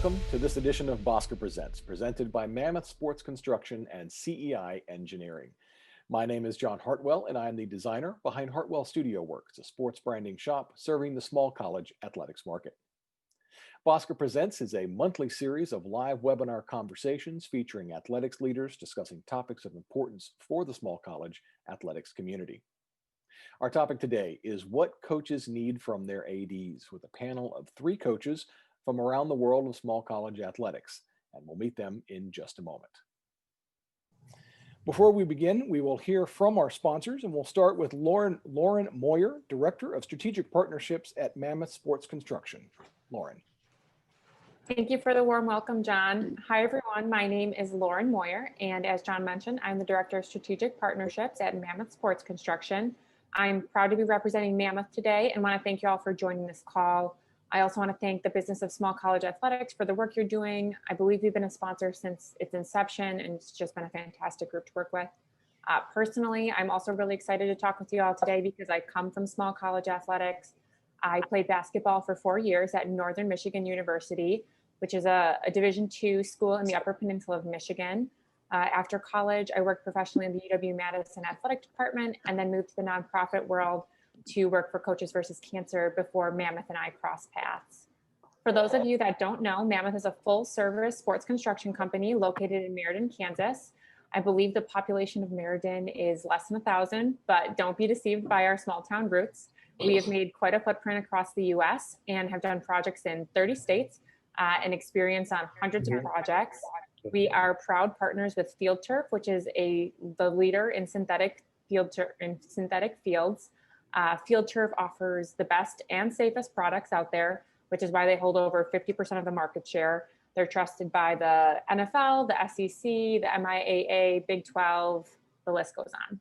welcome to this edition of BOSCA Presents, presented by Mammoth Sports Construction and CEI Engineering. My name is John Hartwell, and I am the designer behind Hartwell Studio Works, a sports branding shop serving the small college athletics market. BOSCA Presents is a monthly series of live webinar conversations featuring athletics leaders discussing topics of importance for the small college athletics community. Our topic today is what coaches need from their ADs, with a panel of 3 coaches from around the world of small college athletics, and we'll meet them in just a moment. Before we begin, we will hear from our sponsors, and we'll start with Lauren Moyer, Director of Strategic Partnerships at Mammoth Sports Construction. Lauren. Thank you for the warm welcome, John. Hi, everyone. My name is Lauren Moyer, and as John mentioned, I'm the Director of Strategic Partnerships at Mammoth Sports Construction. I'm proud to be representing Mammoth today and want to thank you all for joining this call. I also want to thank the Business of Small College Athletics for the work you're doing. I believe we've been a sponsor since its inception, and it's just been a fantastic group to work with. Personally, I'm also really excited to talk with you all today because I come from small college athletics. I played basketball for 4 years at Northern Michigan University, which is a Division II school in the Upper Peninsula of Michigan. After college, I worked professionally in the UW-Madison athletic department and then moved to the nonprofit world to work for Coaches vs. Cancer before Mammoth and I crossed paths. For those of you that don't know, Mammoth is a full-service sports construction company located in Meriden, Kansas. I believe the population of Meriden is less than 1,000, but don't be deceived by our small-town roots. We have made quite a footprint across the U.S. and have done projects in 30 states and experience on hundreds of projects. We are proud partners with Field Turf, which is the leader in synthetic fields. Field Turf offers the best and safest products out there, which is why they hold over 50% of the market share. They're trusted by the NFL, the SEC, the MIAA, Big 12, the list goes on.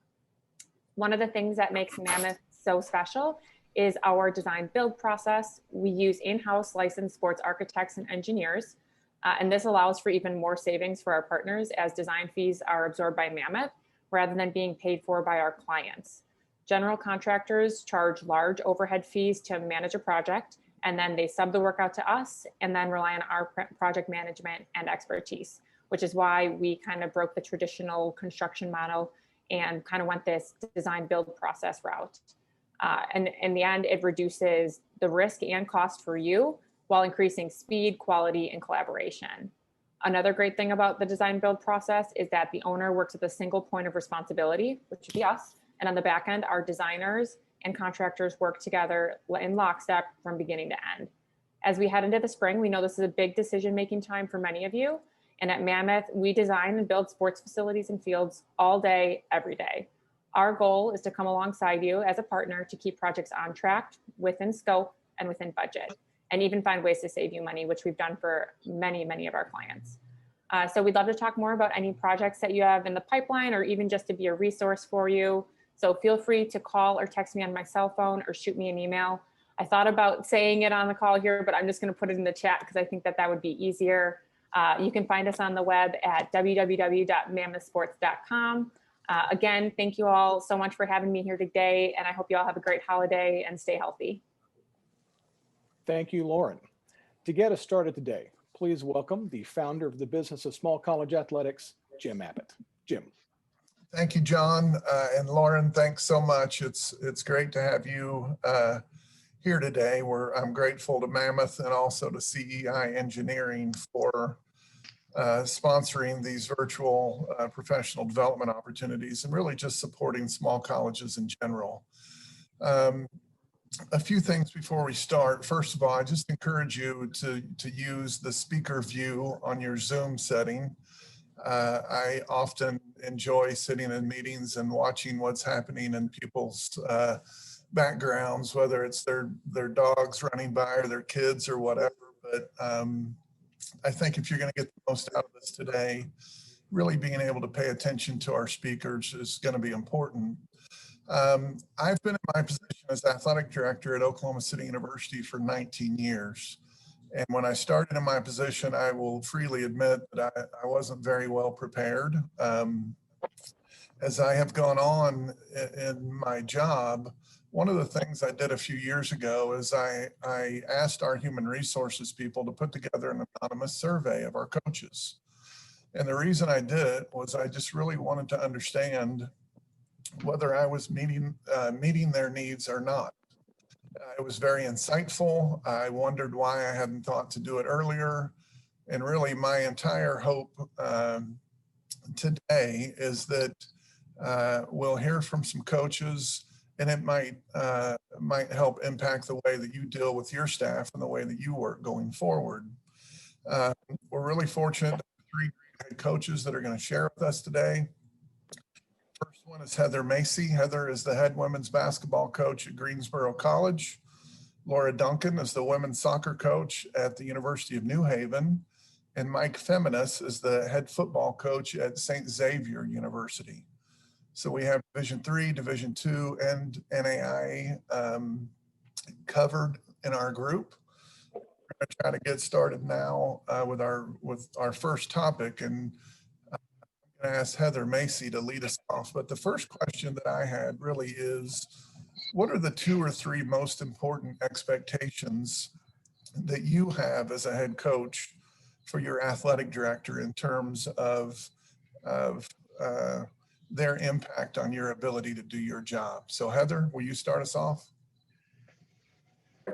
One of the things that makes Mammoth so special is our design build process. We use in-house licensed sports architects and engineers, and this allows for even more savings for our partners as design fees are absorbed by Mammoth rather than being paid for by our clients. General contractors charge large overhead fees to manage a project, and then they sub the work out to us and then rely on our project management and expertise, which is why we kind of broke the traditional construction model and kind of went this design build process route. And in the end, it reduces the risk and cost for you while increasing speed, quality, and collaboration. Another great thing about the design build process is that the owner works with a single point of responsibility, which would be us. And on the back end, our designers and contractors work together in lockstep from beginning to end. As we head into the spring, we know this is a big decision-making time for many of you. And at Mammoth, we design and build sports facilities and fields all day, every day. Our goal is to come alongside you as a partner to keep projects on track, within scope, and within budget, and even find ways to save you money, which we've done for many, many of our clients. So we'd love to talk more about any projects that you have in the pipeline, or even just to be a resource for you. So feel free to call or text me on my cell phone or shoot me an email. I thought about saying it on the call here, but I'm just going to put it in the chat because I think that would be easier. You can find us on the web at www.mammothsports.com. Again, thank you all so much for having me here today, and I hope you all have a great holiday and stay healthy. Thank you, Lauren. To get us started today, please welcome the founder of the Business of Small College Athletics, Jim Abbott. Jim. Thank you, John, and Lauren, thanks so much. It's great to have you here today. I'm grateful to Mammoth and also to CEI Engineering for sponsoring these virtual professional development opportunities and really just supporting small colleges in general. A few things before we start. First of all, I just encourage you to use the speaker view on your Zoom setting. I often enjoy sitting in meetings and watching what's happening in people's backgrounds, whether it's their dogs running by or their kids or whatever. But I think if you're going to get the most out of this today, really being able to pay attention to our speakers is going to be important. I've been in my position as athletic director at Oklahoma City University for 19 years. And when I started in my position, I will freely admit that I wasn't very well prepared. As I have gone on in my job, one of the things I did a few years ago is I asked our human resources people to put together an anonymous survey of our coaches. And the reason I did it was I just really wanted to understand whether I was meeting their needs or not. It was very insightful. I wondered why I hadn't thought to do it earlier. And really my entire hope today is that we'll hear from some coaches, and it might help impact the way that you deal with your staff and the way that you work going forward. We're really fortunate to have 3 head coaches that are going to share with us today. First one is HEATHERMACY. Heather is the head women's basketball coach at Greensboro College. Laura Duncan is the women's soccer coach at the University of New Haven. And Mike FEMINIS is the head football coach at St. Xavier University. So we have Division III, Division II, and NAIA covered in our group. We're going to try to get started now with our first topic, and I'm going to ask HEATHERMACY to lead us off. But the first question that I had really is, what are the 2 or 3 most important expectations that you have as a head coach for your athletic director in terms of their impact on your ability to do your job? So Heather, will you start us off?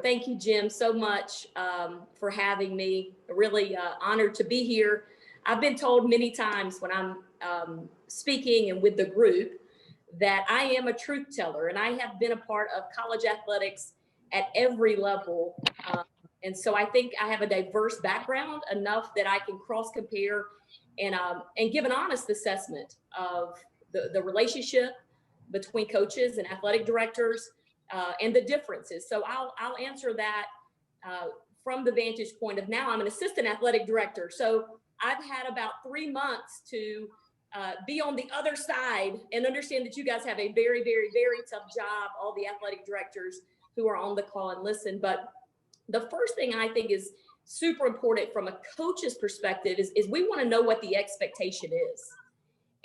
Thank you, Jim, so much for having me. Really honored to be here. I've been told many times when I'm speaking and with the group that I am a truth teller, and I have been a part of college athletics at every level. And so I think I have a diverse background enough that I can cross compare and give an honest assessment of the relationship between coaches and athletic directors and the differences. So I'll answer that from the vantage point of now I'm an assistant athletic director. So I've had about 3 months to be on the other side and understand that you guys have a very, very, very tough job, all the athletic directors who are on the call and listen. But the first thing I think is super important from a coach's perspective is we want to know what the expectation is.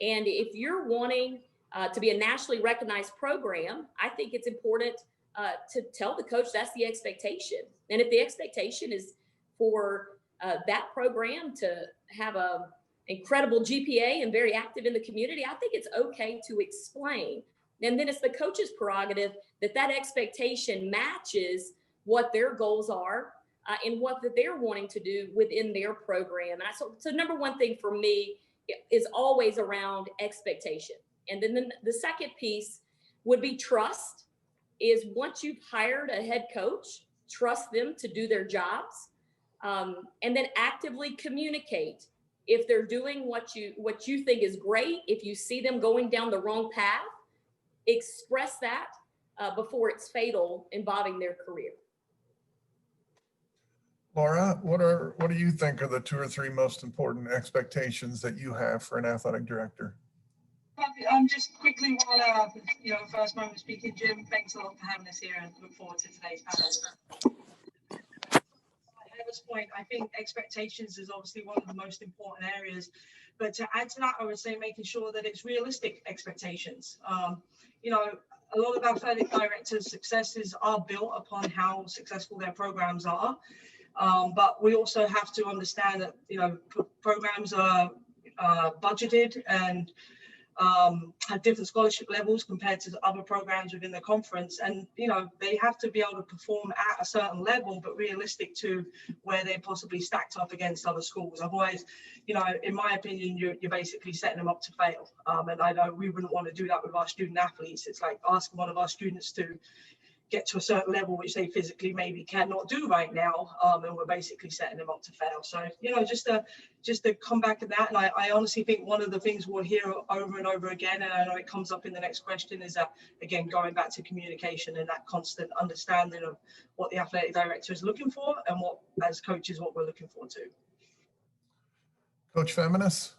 And if you're wanting to be a nationally recognized program, I think it's important to tell the coach that's the expectation. And if the expectation is for that program to have a incredible GPA and very active in the community, I think it's okay to explain. And then it's the coach's prerogative that expectation matches what their goals are and what that they're wanting to do within their program. And so number one thing for me is always around expectation. And then the second piece would be trust. Is once you've hired a head coach, trust them to do their jobs, and then actively communicate if they're doing what you think is great. If you see them going down the wrong path, express that before it's fatal, involving their career. Laura, what do you think are the 2 or 3 most important expectations that you have for an athletic director? Just quickly, while first moment speaking, Jim, thanks a lot for having us here, and look forward to today's panel. At Heather's point, I think expectations is obviously one of the most important areas, but to add to that, I would say making sure that it's realistic expectations. A lot of athletic directors' successes are built upon how successful their programs are. But we also have to understand that, programs are budgeted and have different scholarship levels compared to the other programs within the conference. And, they have to be able to perform at a certain level, but realistic to where they're possibly stacked up against other schools. Otherwise, in my opinion, you're basically setting them up to fail. And I know we wouldn't want to do that with our student athletes. It's like asking one of our students to get to a certain level which they physically maybe cannot do right now, and we're basically setting them up to fail. So just to come back to that, and I honestly think one of the things we'll hear over and over again, and I know it comes up in the next question, is that, again, going back to communication and that constant understanding of what the athletic director is looking for and what, as coaches, what we're looking for too. Coach FEMINIS?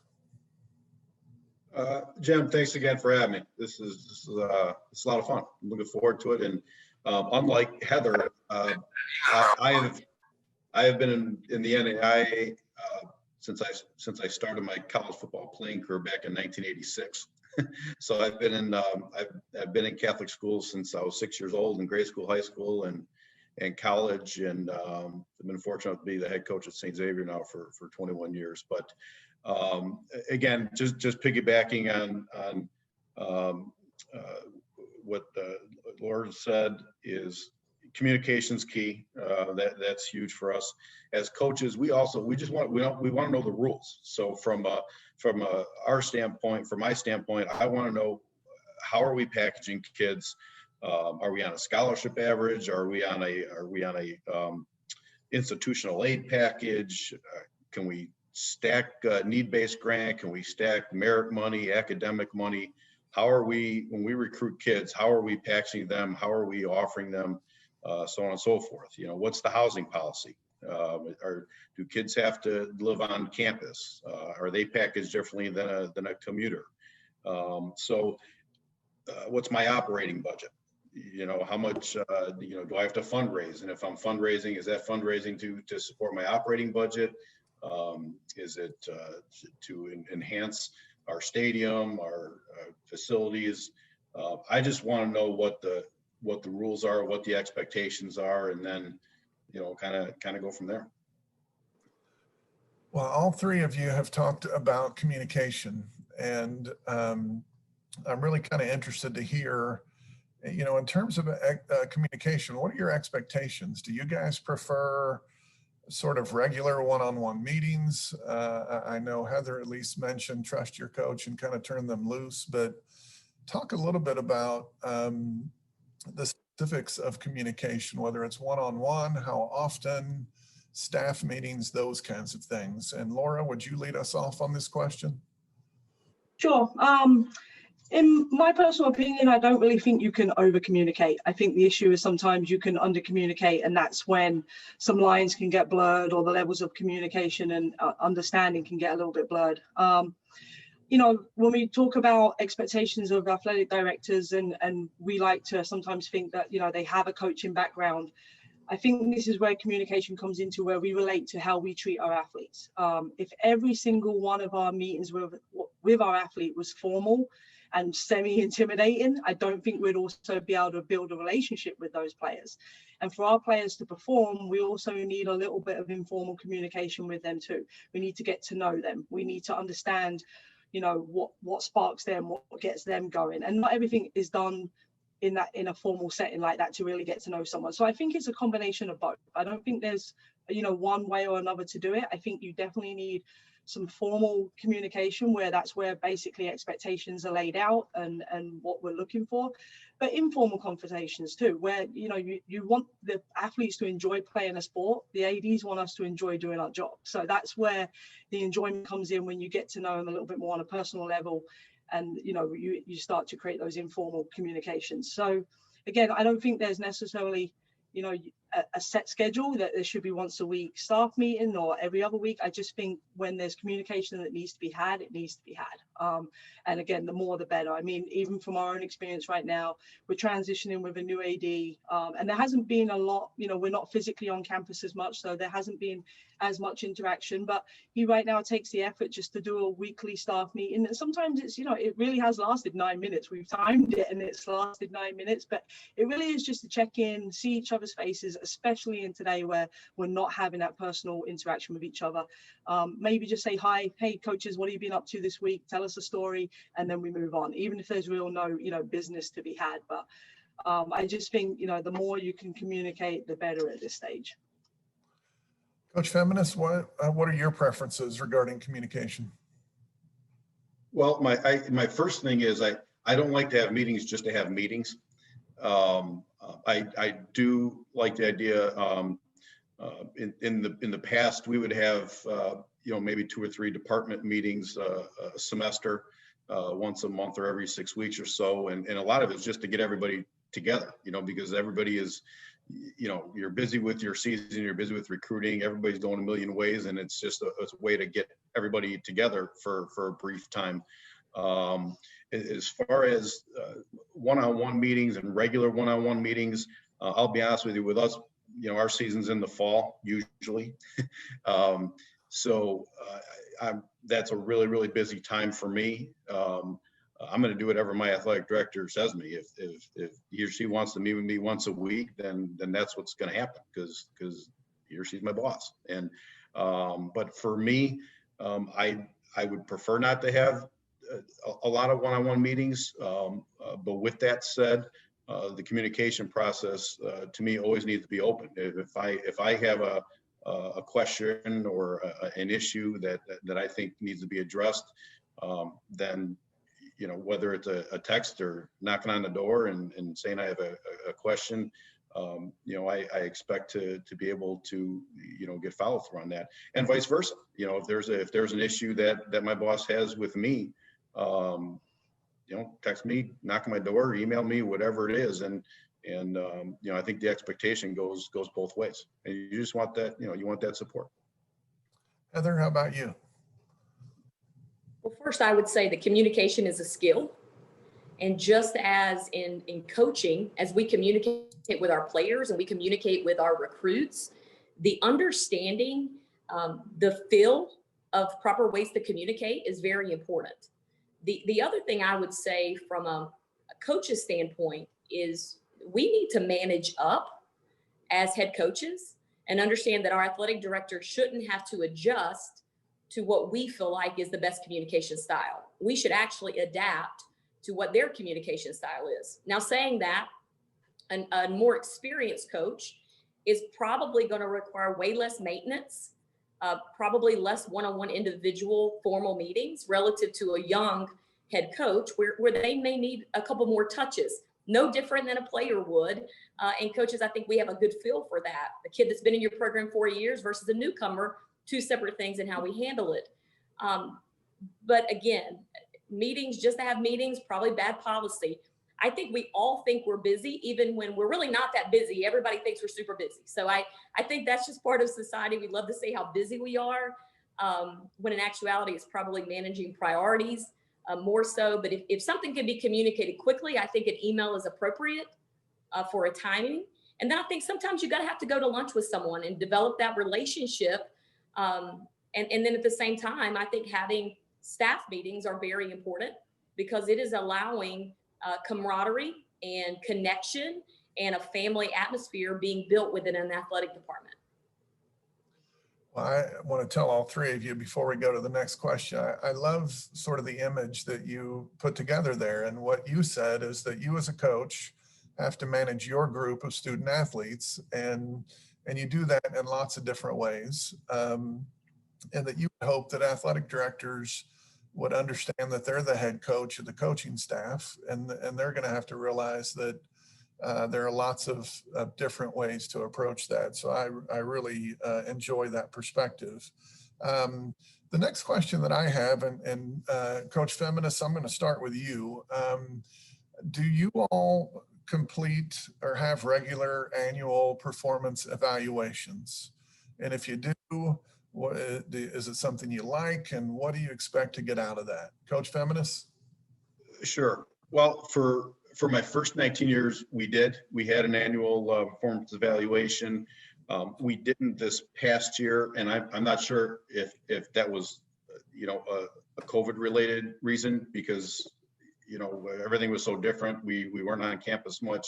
Jim, thanks again for having me. This is a lot of fun. I'm looking forward to it. And unlike Heather, I have been in the NAIA since I started my college football playing career back in 1986. So I've been in Catholic schools since I was 6 years old, in grade school, high school, and college, and I've been fortunate to be the head coach at St. Xavier now for 21 years. But again, just piggybacking on what Laura said, is communication's key. That's huge for us as coaches. We want to know the rules. So from our standpoint, from my standpoint, I want to know, how are we packaging kids? Are we on a scholarship average? Are we on a institutional aid package? Can we stack need-based grant? Can we stack merit money, academic money? How are we, when we recruit kids, how are we packaging them? How are we offering them? So on and so forth. What's the housing policy? Do kids have to live on campus? Are they packaged differently than a commuter? So what's my operating budget? How much, do I have to fundraise? And if I'm fundraising, is that fundraising to support my operating budget? Is it to enhance our stadium, our facilities? I just want to know what the rules are, what the expectations are, and then, kind of go from there. Well, all three of you have talked about communication, and I'm really kind of interested to hear, in terms of communication, what are your expectations? Do you guys prefer sort of regular one-on-one meetings? I know Heather at least mentioned trust your coach and kind of turn them loose, but talk a little bit about the specifics of communication, whether it's one-on-one, how often, staff meetings, those kinds of things. And Laura, would you lead us off on this question? Sure. In my personal opinion, I don't really think you can over communicate. I think the issue is sometimes you can under communicate, and that's when some lines can get blurred, or the levels of communication and understanding can get a little bit blurred. When we talk about expectations of athletic directors, and we like to sometimes think that, they have a coaching background, I think this is where communication comes into, where we relate to how we treat our athletes. If every single one of our meetings with our athlete was formal and semi-intimidating, I don't think we'd also be able to build a relationship with those players. And for our players to perform, we also need a little bit of informal communication with them too. We need to get to know them. We need to understand, what sparks them, what gets them going. And not everything is done in a formal setting like that to really get to know someone. So I think it's a combination of both. I don't think there's, one way or another to do it. I think you definitely need some formal communication, where that's where basically expectations are laid out and what we're looking for, but informal conversations too, where you want the athletes to enjoy playing a sport. The ADs want us to enjoy doing our job. So that's where the enjoyment comes in, when you get to know them a little bit more on a personal level, and you start to create those informal communications. So again, I don't think there's necessarily a set schedule that there should be once a week staff meeting or every other week. I just think when there's communication that needs to be had, it needs to be had. And again, the more the better. I mean, even from our own experience right now, we're transitioning with a new AD, and there hasn't been a lot, we're not physically on campus as much, so there hasn't been as much interaction, but he right now takes the effort just to do a weekly staff meeting. And sometimes it's, it really has lasted 9 minutes. We've timed it and it's lasted 9 minutes, but it really is just to check in, see each other's faces, especially in today where we're not having that personal interaction with each other. Maybe just say, hi, hey coaches, what have you been up to this week? Tell us a story, and then we move on, even if there's no business to be had. But I just think, the more you can communicate, the better at this stage. Coach Feminist, what are your preferences regarding communication? Well, my first thing is I don't like to have meetings just to have meetings. I do like the idea. In the past, we would have maybe 2 or 3 department meetings a semester, once a month or every 6 weeks or so, and a lot of it's just to get everybody together. Because everybody is, you're busy with your season, you're busy with recruiting, everybody's going a million ways, and it's just a way to get everybody together for a brief time. As far as one-on-one meetings and regular one-on-one meetings, I'll be honest with you, with us, our season's in the fall usually. So that's a really, really busy time for me. I'm going to do whatever my athletic director says to me. If he or she wants to meet with me once a week, then that's what's going to happen, because he or she's my boss. And but for me, I would prefer not to have a lot of one-on-one meetings. But with that said, the communication process to me always needs to be open. If I have a question or an issue that I think needs to be addressed, then, you know, whether it's a text or knocking on the door and saying I have a question, you know, I expect to be able to, you know, get follow through on that, and vice versa. You know, if there's an issue that my boss has with me, you know, text me, knock on my door, email me, whatever it is, and you know, I think the expectation goes both ways, and you just want that, you know, you want that support. Heather, how about you? Well, first, I would say that communication is a skill. And just as in coaching, as we communicate with our players and we communicate with our recruits, the understanding, the feel of proper ways to communicate is very important. The other thing I would say from a coach's standpoint is we need to manage up as head coaches and understand that our athletic director shouldn't have to adjust to what we feel like is the best communication style. We should actually adapt to what their communication style is. Now, saying that, a more experienced coach is probably going to require way less maintenance, probably less one-on-one individual formal meetings relative to a young head coach where they may need a couple more touches, no different than a player would. And coaches, I think we have a good feel for that. A kid that's been in your program 4 years versus a newcomer, two separate things in how we handle it. But again, meetings, just to have meetings, probably bad policy. I think we all think we're busy, even when we're really not that busy. Everybody thinks we're super busy. So I think that's just part of society. We love to say how busy we are, when in actuality, it's probably managing priorities more so. But if something can be communicated quickly, I think an email is appropriate for a timing. And then I think sometimes you have to go to lunch with someone and develop that relationship. And then at the same time, I think having staff meetings are very important, because it is allowing camaraderie and connection and a family atmosphere being built within an athletic department. Well, I want to tell all three of you before we go to the next question, I love sort of the image that you put together there. And what you said is that you as a coach have to manage your group of student athletes, and you do that in lots of different ways. And that you hope that athletic directors would understand that they're the head coach of the coaching staff, and they're going to have to realize that there are lots of different ways to approach that. So I really enjoy that perspective. The next question that I have, and Coach Feminist, I'm going to start with you. Do you all complete or have regular annual performance evaluations? And if you do, is it something you like, and what do you expect to get out of that? Coach Feminist? Sure. Well, for my first 19 years, we had an annual performance evaluation. We didn't this past year, and I'm not sure if that was, you know, a COVID related reason, because, you know, everything was so different. We weren't on campus much,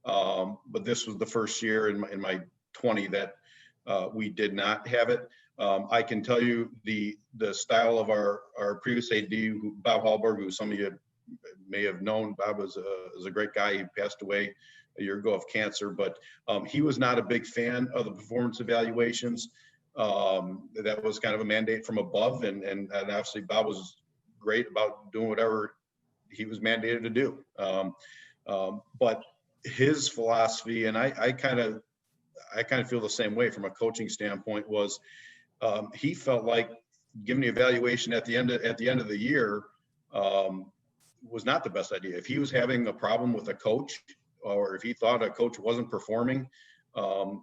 but this was the first year in my 20 that we did not have it. I can tell you the style of our previous AD, Bob Hallberg, who some of you may have known. Bob was a great guy. He passed away a year ago of cancer, but he was not a big fan of the performance evaluations. That was kind of a mandate from above, and obviously Bob was great about doing whatever he was mandated to do. But his philosophy, and I kind of feel the same way from a coaching standpoint, was he felt like giving the evaluation at the end of the year was not the best idea. If he was having a problem with a coach, or if he thought a coach wasn't performing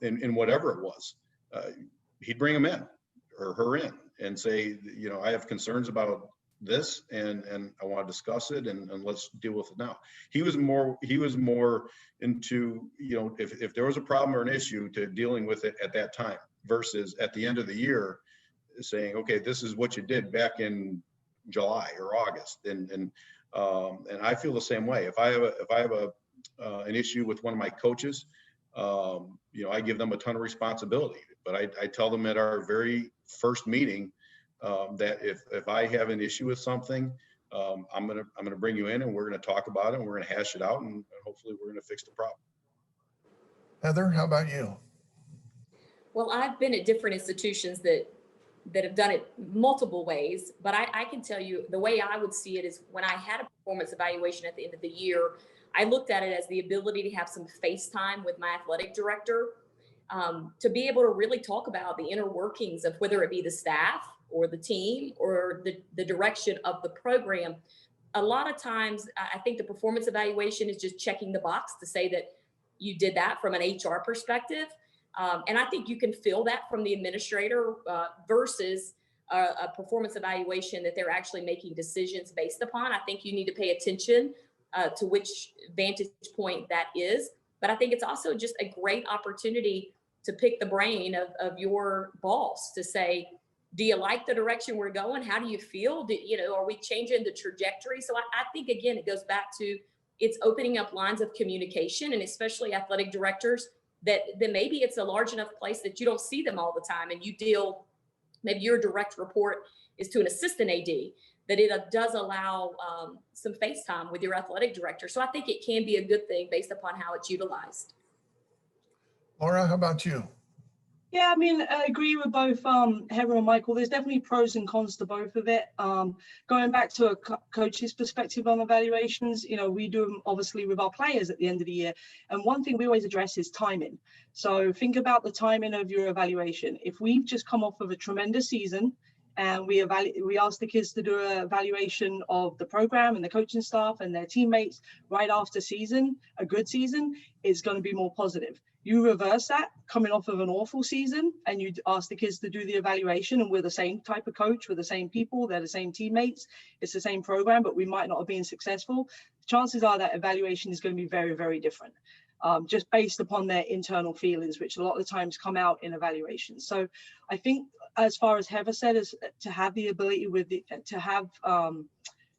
in whatever it was, he'd bring him in or her in and say, you know, I have concerns about this, and I want to discuss it, and let's deal with it now. He was more into, you know, if there was a problem or an issue, to dealing with it at that time, versus at the end of the year saying, okay, this is what you did back in July or August. And And I feel the same way. If I have an issue with one of my coaches, I give them a ton of responsibility, but I tell them at our very first meeting that if I have an issue with something, I'm gonna bring you in and we're gonna talk about it and we're gonna hash it out and hopefully we're gonna fix the problem. Heather, how about you? Well, I've been at different institutions that have done it multiple ways, but I can tell you the way I would see it is when I had a performance evaluation at the end of the year, I looked at it as the ability to have some face time with my athletic director, to be able to really talk about the inner workings of whether it be the staff or the team or the direction of the program. A lot of times, I think the performance evaluation is just checking the box to say that you did that from an HR perspective. And I think you can feel that from the administrator versus a performance evaluation that they're actually making decisions based upon. I think you need to pay attention to which vantage point that is. But I think it's also just a great opportunity to pick the brain of your boss to say, do you like the direction we're going? How do you feel? Are we changing the trajectory? So I think, again, it goes back to it's opening up lines of communication, and especially athletic directors that maybe it's a large enough place that you don't see them all the time, and you deal, maybe your direct report is to an assistant AD, that it does allow some face time with your athletic director. So I think it can be a good thing based upon how it's utilized. Laura, how about you? Yeah, I mean, I agree with both Heather and Michael. There's definitely pros and cons to both of it. Going back to a coach's perspective on evaluations, we do them obviously with our players at the end of the year. And one thing we always address is timing. So think about the timing of your evaluation. If we've just come off of a tremendous season and we ask the kids to do an evaluation of the program and the coaching staff and their teammates right after a good season, it's going to be more positive. You reverse that coming off of an awful season and you ask the kids to do the evaluation, and we're the same type of coach, we're the same people, they're the same teammates, it's the same program, but we might not have been successful. Chances are that evaluation is going to be very, very different, just based upon their internal feelings, which a lot of the times come out in evaluations. So I think, as far as Heather said, is to have the ability to have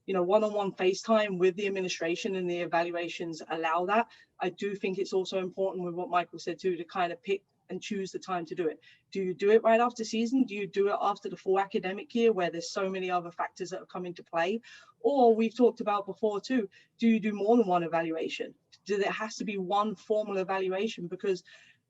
one-on-one FaceTime with the administration and the evaluations allow that. I do think it's also important with what Michael said too, to kind of pick and choose the time to do it. Do you do it right after season? Do you do it after the full academic year where there's so many other factors that have come into play? Or we've talked about before too, do you do more than one evaluation? There has to be one formal evaluation, because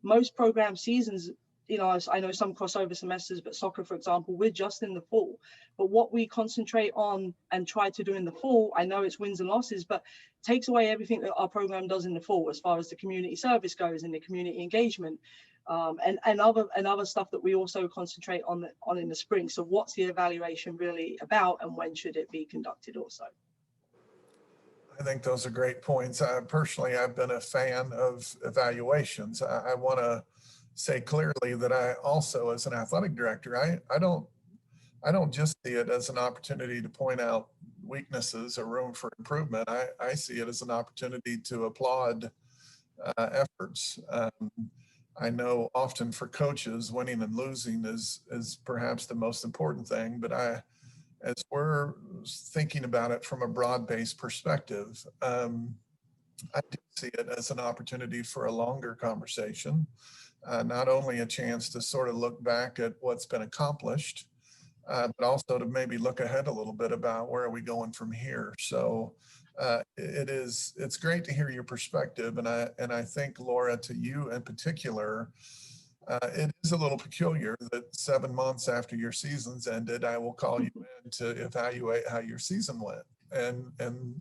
most program seasons, I know some crossover semesters, but soccer, for example, we're just in the fall. But what we concentrate on and try to do in the fall, I know it's wins and losses, but takes away everything that our program does in the fall as far as the community service goes and the community engagement and other stuff that we also concentrate on in the spring. So what's the evaluation really about, and when should it be conducted also? I think those are great points. Personally, I've been a fan of evaluations. I want to say clearly that I also, as an athletic director, I don't just see it as an opportunity to point out weaknesses or room for improvement. I see it as an opportunity to applaud efforts. I know often for coaches, winning and losing is perhaps the most important thing, but as we're thinking about it from a broad-based perspective, I do see it as an opportunity for a longer conversation. Not only a chance to sort of look back at what's been accomplished, but also to maybe look ahead a little bit about where are we going from here. So it's great to hear your perspective. And I think, Laura, to you in particular, it is a little peculiar that 7 months after your season's ended, I will call you in to evaluate how your season went. And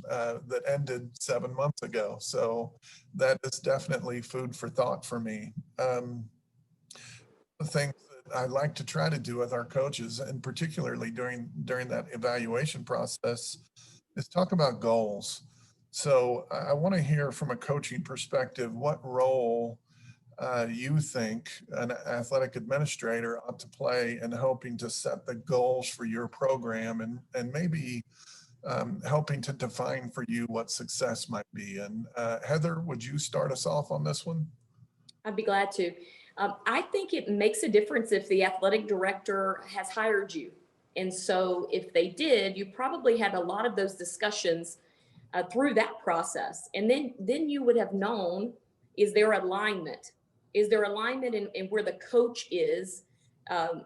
that ended 7 months ago. So that is definitely food for thought for me. The things that I like to try to do with our coaches, and particularly during that evaluation process, is talk about goals. So I want to hear from a coaching perspective what role you think an athletic administrator ought to play in helping to set the goals for your program and maybe helping to define for you what success might be. And Heather, would you start us off on this one? I'd be glad to. I think it makes a difference if the athletic director has hired you. And so if they did, you probably had a lot of those discussions through that process. And then you would have known, is there alignment? Is there alignment in where the coach is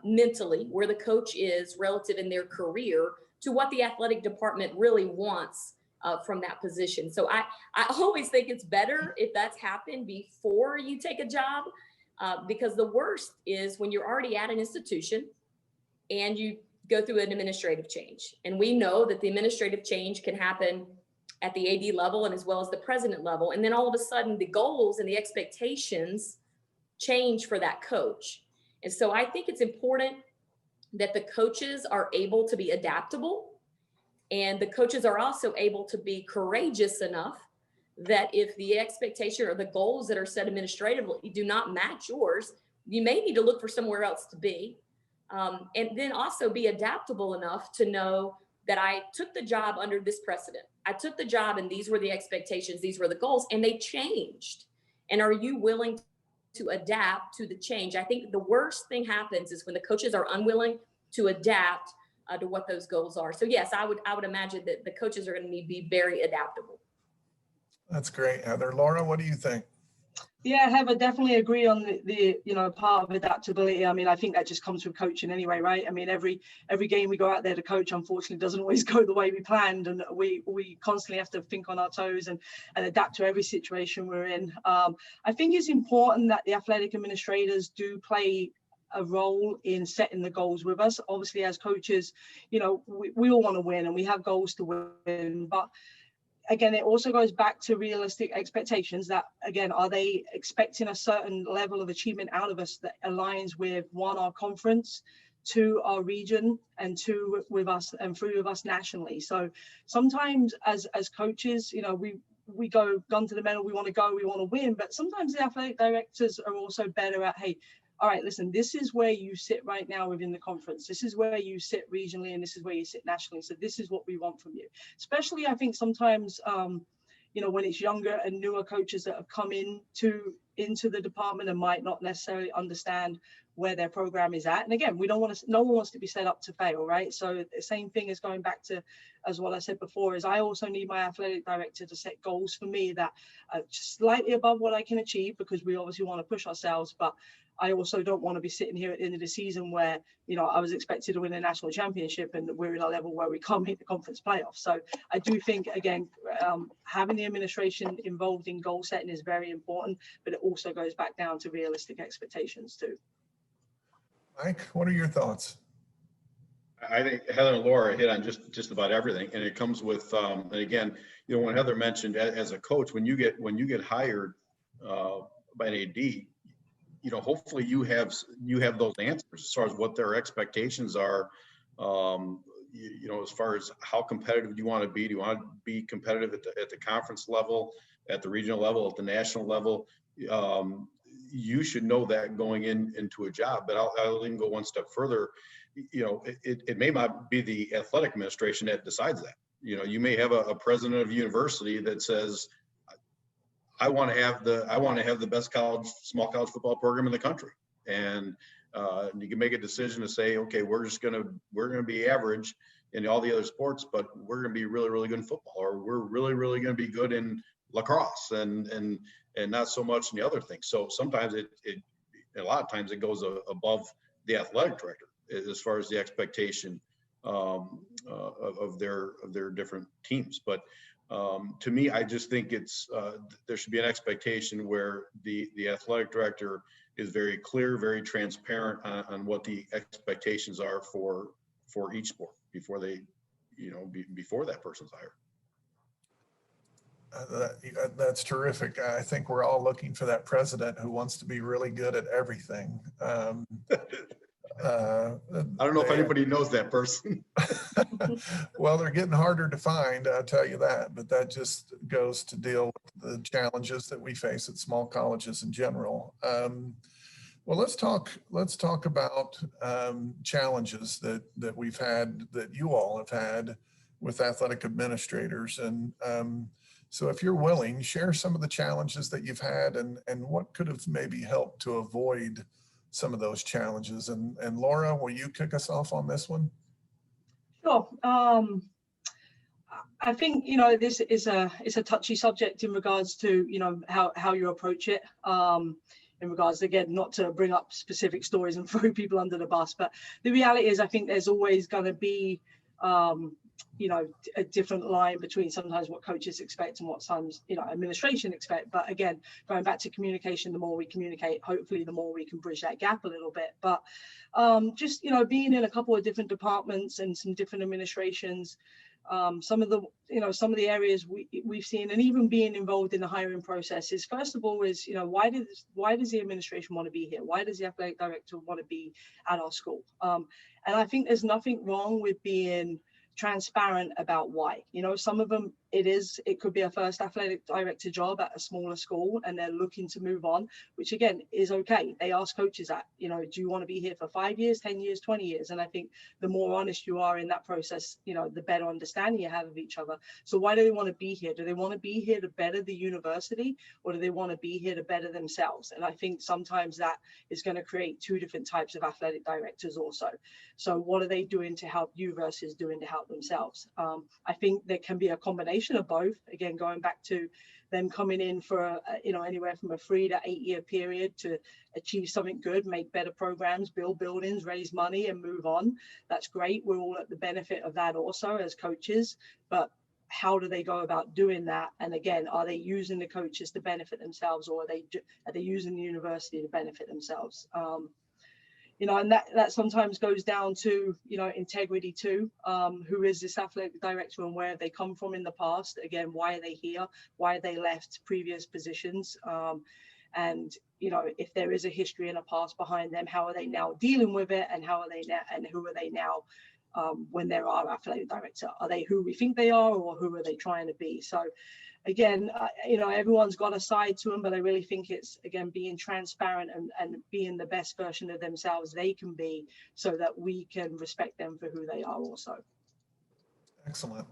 mentally, where the coach is relative in their career to what the athletic department really wants from that position? So I always think it's better if that's happened before you take a job, because the worst is when you're already at an institution and you go through an administrative change. And we know that the administrative change can happen at the AD level and as well as the president level. And then all of a sudden the goals and the expectations change for that coach. And so I think it's important that the coaches are able to be adaptable, and the coaches are also able to be courageous enough that if the expectation or the goals that are set administratively do not match yours, you may need to look for somewhere else to be. And then also be adaptable enough to know that I took the job under this precedent. I took the job and these were the expectations, these were the goals, and they changed. And are you willing to adapt to the change? I think the worst thing happens is when the coaches are unwilling to adapt to what those goals are. So yes, I would imagine that the coaches are going to need to be very adaptable. That's great, Heather. Laura, what do you think? Yeah, Heather, definitely agree on the part of adaptability. I mean, I think that just comes from coaching anyway, right? I mean, every game we go out there to coach, unfortunately, doesn't always go the way we planned, and we constantly have to think on our toes and adapt to every situation we're in. I think it's important that the athletic administrators do play a role in setting the goals with us. Obviously, as coaches, we all want to win and we have goals to win, but again, it also goes back to realistic expectations. That, again, are they expecting a certain level of achievement out of us that aligns with, one, our conference, two, our region, and two, with us and three, with us nationally? So sometimes as coaches, we go gun to the metal, we want to win, but sometimes the athletic directors are also better at, hey, all right, listen, this is where you sit right now within the conference. This is where you sit regionally, and this is where you sit nationally. So this is what we want from you. Especially, I think sometimes, when it's younger and newer coaches that have come into the department and might not necessarily understand where their program is at. And again, no one wants to be set up to fail, right? So the same thing is going back to, as what I said before, is I also need my athletic director to set goals for me that are just slightly above what I can achieve, because we obviously want to push ourselves, but I also don't want to be sitting here at the end of the season where, I was expected to win a national championship and we're in a level where we can't make the conference playoffs. So I do think, again, having the administration involved in goal setting is very important, but it also goes back down to realistic expectations too. Mike, what are your thoughts? I think Heather and Laura hit on just about everything, and it comes with, and again, when Heather mentioned as a coach, when you get hired by an AD, hopefully you have those answers as far as what their expectations are. As far as how competitive do you want to be? Do you want to be competitive at the conference level, at the regional level, at the national level? You should know that going into a job. But I'll even go one step further. It may not be the athletic administration that decides that. You may have a president of a university that says, I want to have the best small college football program in the country, and you can make a decision to say, okay, we're going to be average in all the other sports, but we're going to be really, really good in football, or we're really, really going to be good in lacrosse, and not so much in the other things. So sometimes a lot of times it goes above the athletic director as far as the expectation of their different teams, but. To me, I just think there should be an expectation where the athletic director is very clear, very transparent on what the expectations are for each sport before before that person's hired. That's terrific. I think we're all looking for that president who wants to be really good at everything. I don't know if anybody knows that person. Well, they're getting harder to find, I'll tell you that, but that just goes to deal with the challenges that we face at small colleges in general. Well, let's talk about challenges that we've had, that you all have had with athletic administrators. And so if you're willing, share some of the challenges that you've had and what could have maybe helped to avoid some of those challenges. And Laura, will you kick us off on this one? Sure. I think, this is it's a touchy subject in regards to, how you approach it. In regards, again, not to bring up specific stories and throw people under the bus, but the reality is I think there's always going to be, a different line between sometimes what coaches expect and what some, administration expect. But again, going back to communication, the more we communicate, hopefully the more we can bridge that gap a little bit. But just, being in a couple of different departments and some different administrations, some of the areas we've seen, and even being involved in the hiring process, is first of all is, why does the administration want to be here? Why does the athletic director want to be at our school? And I think there's nothing wrong with being transparent about why. Some of them it could be a first athletic director job at a smaller school and they're looking to move on, which again is okay. They ask coaches that, do you want to be here for 5 years, 10 years, 20 years? And I think the more honest you are in that process, the better understanding you have of each other. So why do they want to be here? Do they want to be here to better the university, or do they want to be here to better themselves? And I think sometimes that is going to create two different types of athletic directors also. So what are they doing to help you versus doing to help themselves? I think there can be a combination of both. Again, going back to them coming in for anywhere from a 3 to 8 year period to achieve something good, make better programs, build buildings, raise money and move on. That's great. We're all at the benefit of that also as coaches, but how do they go about doing that? And again, are they using the coaches to benefit themselves, or are they using the university to benefit themselves? And that sometimes goes down to, integrity too. Who is this athletic director and where have they come from in the past? Again, why are they here? Why they left previous positions? And, if there is a history and a past behind them, how are they now dealing with it? And how are they now, and who are they now when they're our athletic director? Are they who we think they are, or who are they trying to be? So again, everyone's got a side to them, but I really think it's, again, being transparent and being the best version of themselves they can be, so that we can respect them for who they are also. Excellent.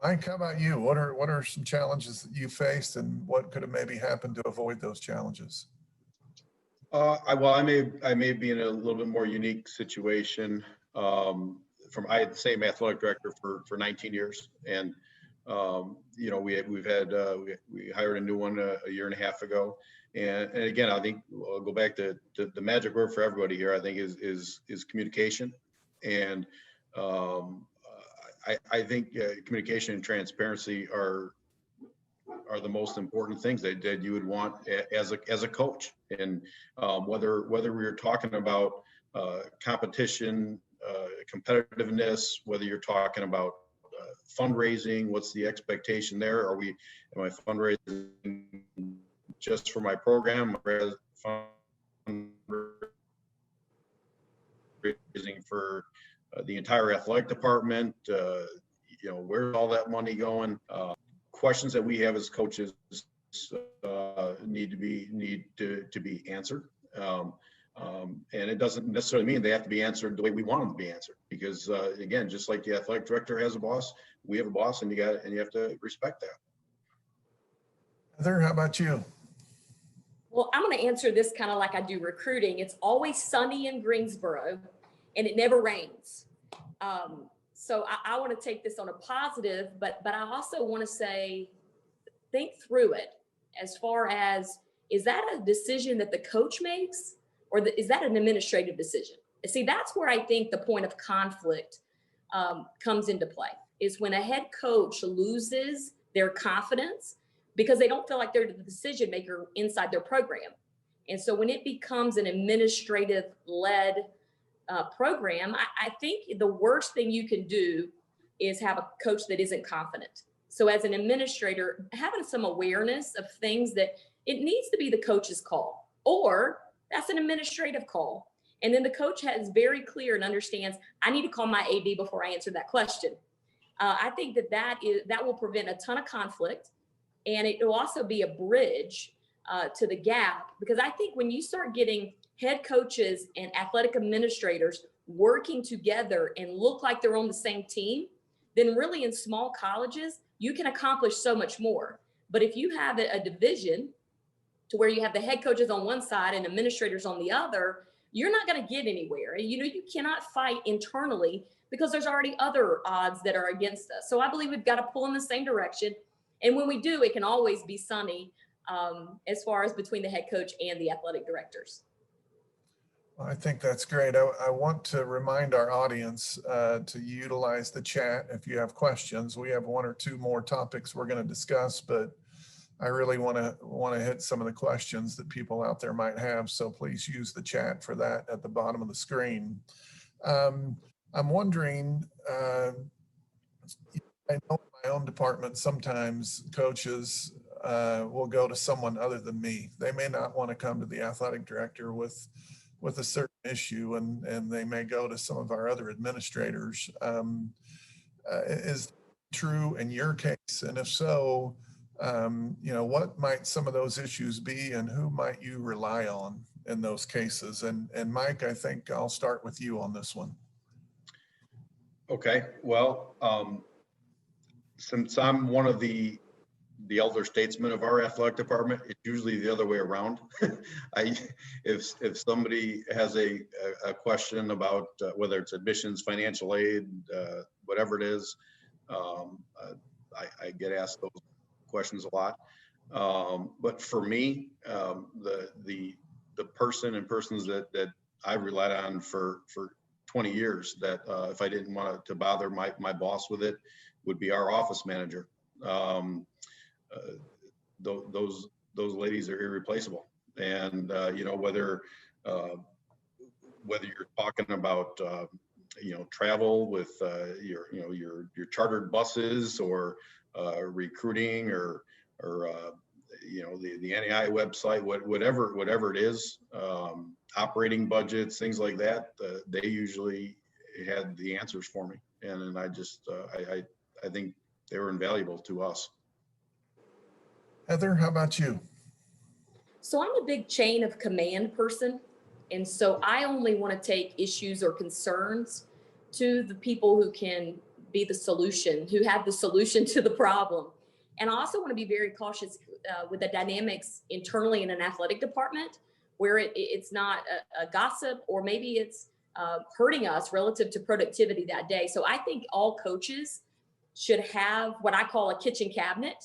Mike, how about you? What are some challenges that you faced, and what could have maybe happened to avoid those challenges? I may be in a little bit more unique situation. I had the same athletic director for 19 years, and we hired a new one a year and a half ago, and again, I think I'll go back to the magic word for everybody here. I think is communication, and I think communication and transparency are the most important things that you would want as a coach, and whether we're talking about competition, competitiveness, whether you're talking about fundraising, what's the expectation there? Am I fundraising just for my program? Fundraising for the entire athletic department? Where's all that money going? Questions that we have as coaches need to be answered. And it doesn't necessarily mean they have to be answered the way we want them to be answered, because again, just like the athletic director has a boss, we have a boss, and you have to respect that. Heather, how about you? Well, I'm going to answer this kind of like I do recruiting. It's always sunny in Greensboro, and it never rains. So I want to take this on a positive, but I also want to say, think through it as far as, is that a decision that the coach makes, or is that an administrative decision? See, that's where I think the point of conflict comes into play, is when a head coach loses their confidence because they don't feel like they're the decision maker inside their program. And so when it becomes an administrative-led program, I think the worst thing you can do is have a coach that isn't confident. So as an administrator, having some awareness of things that it needs to be the coach's call, or that's an administrative call. And then the coach is very clear and understands, I need to call my AD before I answer that question. I think that will prevent a ton of conflict, and it will also be a bridge to the gap, because I think when you start getting head coaches and athletic administrators working together and look like they're on the same team, then really in small colleges, you can accomplish so much more. But if you have a division to where you have the head coaches on one side and administrators on the other, you're not going to get anywhere. You cannot fight internally because there's already other odds that are against us. So I believe we've got to pull in the same direction. And when we do, it can always be sunny as far as between the head coach and the athletic directors. I think that's great. I want to remind our audience to utilize the chat if you have questions. We have one or two more topics we're going to discuss, but I really want to hit some of the questions that people out there might have. So please use the chat for that at the bottom of the screen. I'm wondering, I know in my own department, sometimes coaches will go to someone other than me. They may not want to come to the athletic director with a certain issue, and they may go to some of our other administrators. Is that true in your case? And if so, what might some of those issues be, and who might you rely on in those cases? And Mike, I think I'll start with you on this one. Okay, well, since I'm one of the elder statesmen of our athletic department, it's usually the other way around. If somebody has a question about whether it's admissions, financial aid, whatever it is, I get asked those questions a lot. But for me, the persons that I relied on for 20 years, that if I didn't want to bother my boss with it, would be our office manager. Those ladies are irreplaceable, and whether you're talking about travel with your chartered buses, or recruiting, or the NAI website, whatever it is, operating budgets, things like that, they usually had the answers for me, and I think they were invaluable to us. Heather, how about you? So I'm a big chain of command person. And so I only want to take issues or concerns to the people who can be the solution, who have the solution to the problem. And I also want to be very cautious with the dynamics internally in an athletic department, where it's not a gossip, or maybe it's hurting us relative to productivity that day. So I think all coaches should have what I call a kitchen cabinet,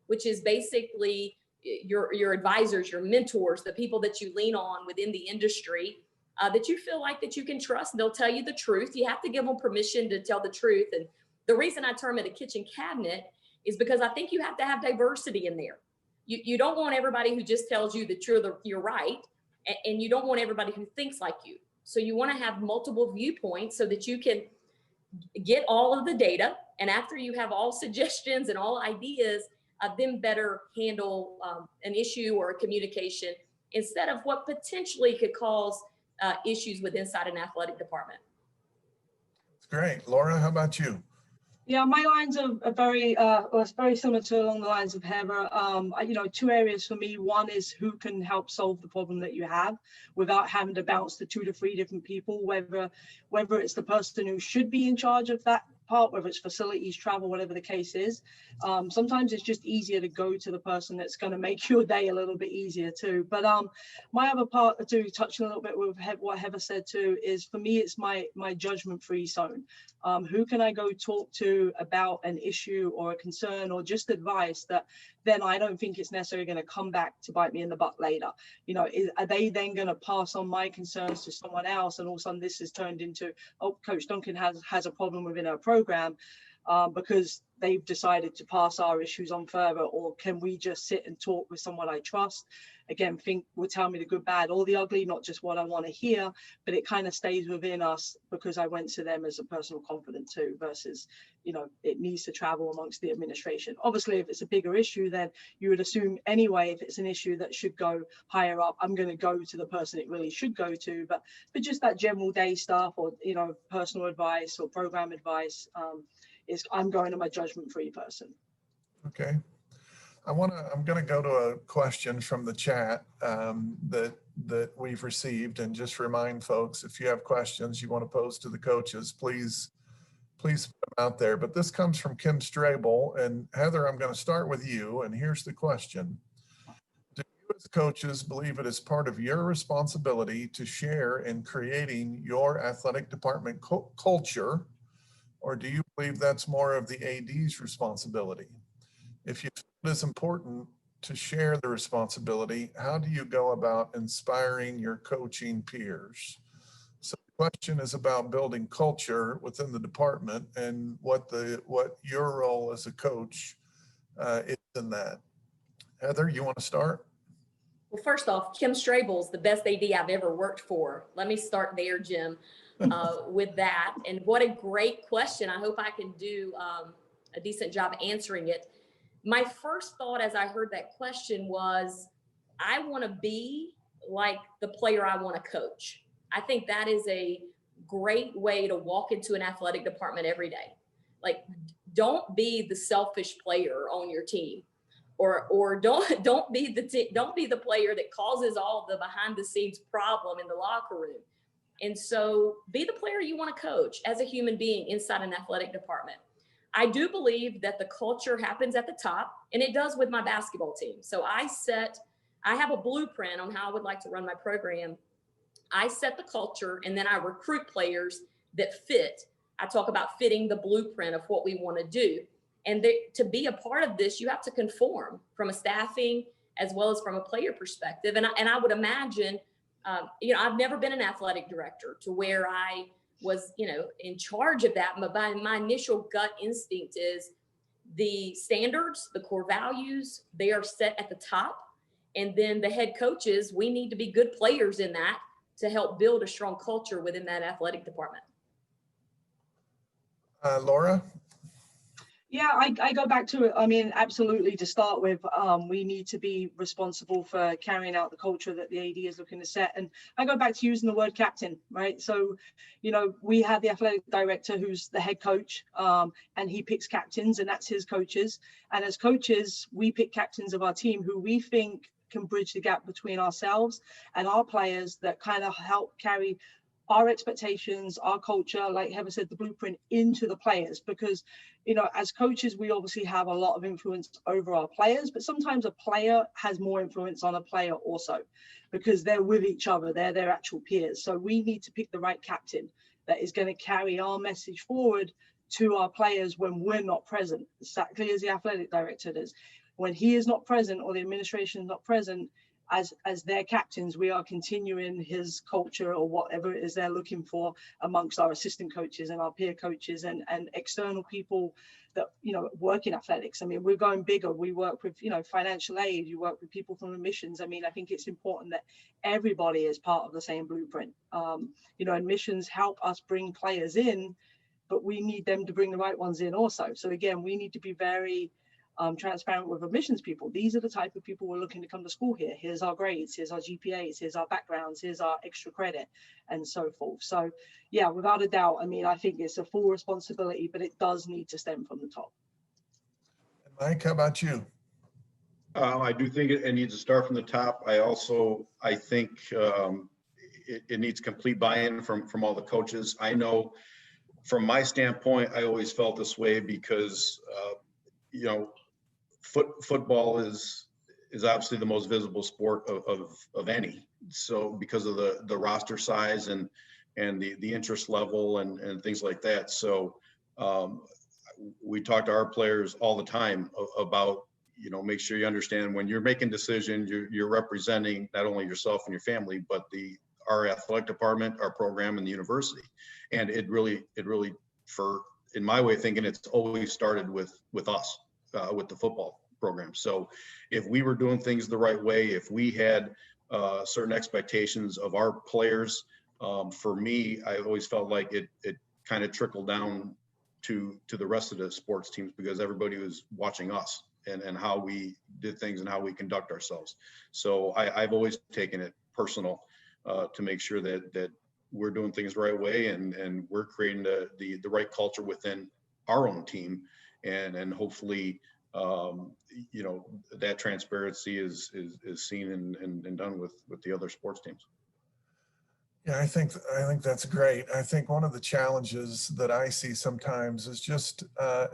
which is basically your advisors, your mentors, the people that you lean on within the industry, that you feel like that you can trust. They'll tell you the truth. You have to give them permission to tell the truth. And the reason I term it a kitchen cabinet is because I think you have to have diversity in there. You don't want everybody who just tells you that you're right, and you don't want everybody who thinks like you. So you want to have multiple viewpoints so that you can get all of the data, and after you have all suggestions and all ideas, then better handle an issue or a communication, instead of what potentially could cause issues with inside an athletic department. That's great. Laura, how about you? Yeah, my lines are very, it's very similar to along the lines of Heather. Two areas for me. One is who can help solve the problem that you have without having to bounce to 2 to 3 different people, whether it's the person who should be in charge of that part, whether it's facilities, travel, whatever the case is. Sometimes it's just easier to go to the person that's going to make your day a little bit easier too. But my other part, to touch a little bit with what Heather said too, is for me, it's my judgment-free zone. Who can I go talk to about an issue or a concern or just advice that then I don't think it's necessarily going to come back to bite me in the butt later? Are they then going to pass on my concerns to someone else, and all of a sudden this is turned into, oh, Coach Duncan has a problem within our program because they've decided to pass our issues on further? Or can we just sit and talk with someone I trust? Again, think will tell me the good, bad, or the ugly, not just what I want to hear, but it kind of stays within us because I went to them as a personal confidant too, versus, it needs to travel amongst the administration. Obviously, if it's a bigger issue, then you would assume anyway, if it's an issue that should go higher up, I'm going to go to the person it really should go to. But just that general day stuff, or, personal advice or program advice, I'm going to my judgment-free person. Okay. I'm going to go to a question from the chat that we've received, and just remind folks, if you have questions you want to pose to the coaches, please put them out there. But this comes from Kim Strable, and Heather, I'm going to start with you, and here's the question. Do you as coaches believe it is part of your responsibility to share in creating your athletic department culture, Or do you believe that's more of the AD's responsibility? If you feel it's important to share the responsibility, how do you go about inspiring your coaching peers? So the question is about building culture within the department and what your role as a coach is in that. Heather, you want to start? Well, first off, Kim Strable's the best AD I've ever worked for. Let me start there, Jim, with that. And what a great question. I hope I can do a decent job answering it. My first thought as I heard that question was, I want to be like the player I want to coach. I think that is a great way to walk into an athletic department every day. Like, don't be the selfish player on your team. Or don't be the player that causes all the behind the scenes problem in the locker room. And so be the player you want to coach as a human being inside an athletic department. I do believe that the culture happens at the top, and it does with my basketball team. So I have a blueprint on how I would like to run my program. I set the culture, and then I recruit players that fit. I talk about fitting the blueprint of what we want to do. And to be a part of this, you have to conform from a staffing as well as from a player perspective. And I would imagine, I've never been an athletic director to where I was, in charge of that. But my initial gut instinct is the standards, the core values, they are set at the top. And then the head coaches, we need to be good players in that to help build a strong culture within that athletic department. Laura? Yeah, I go back to it. I mean, absolutely. To start with, we need to be responsible for carrying out the culture that the AD is looking to set. And I go back to using the word captain, right? So, we have the athletic director who's the head coach, and he picks captains, and that's his coaches. And as coaches, we pick captains of our team who we think can bridge the gap between ourselves and our players, that kind of help carry our expectations, our culture, like Heather said, the blueprint into the players. Because, as coaches, we obviously have a lot of influence over our players, but sometimes a player has more influence on a player also, because they're with each other, they're their actual peers. So we need to pick the right captain that is going to carry our message forward to our players when we're not present, exactly as the athletic director does. When he is not present, or the administration is not present, as their captains, we are continuing his culture or whatever it is they're looking for amongst our assistant coaches and our peer coaches and external people that, work in athletics. I mean, we're going bigger. We work with, financial aid, you work with people from admissions. I mean, I think it's important that everybody is part of the same blueprint. Admissions help us bring players in, but we need them to bring the right ones in also. So again, we need to be very transparent with admissions people. These are the type of people we're looking to come to school here. Here's our grades, here's our GPAs, here's our backgrounds, here's our extra credit, and so forth. So yeah, without a doubt, I mean, I think it's a full responsibility, but it does need to stem from the top. Mike, how about you? I do think it needs to start from the top. I think it needs complete buy-in from all the coaches. I know from my standpoint, I always felt this way because, football is obviously the most visible sport of any. So because of the roster size and the interest level and things like that. So we talk to our players all the time about, make sure you understand when you're making decisions, you're representing not only yourself and your family, but our athletic department, our program, and the university. And it really, in my way of thinking, it's always started with us. With the football program. So if we were doing things the right way, if we had certain expectations of our players, for me, I always felt like it kind of trickled down to the rest of the sports teams, because everybody was watching us and how we did things and how we conduct ourselves. So I've always taken it personal to make sure that we're doing things the right way and we're creating the right culture within our own team. And hopefully, that transparency is seen and done with the other sports teams. Yeah, I think that's great. I think one of the challenges that I see sometimes is just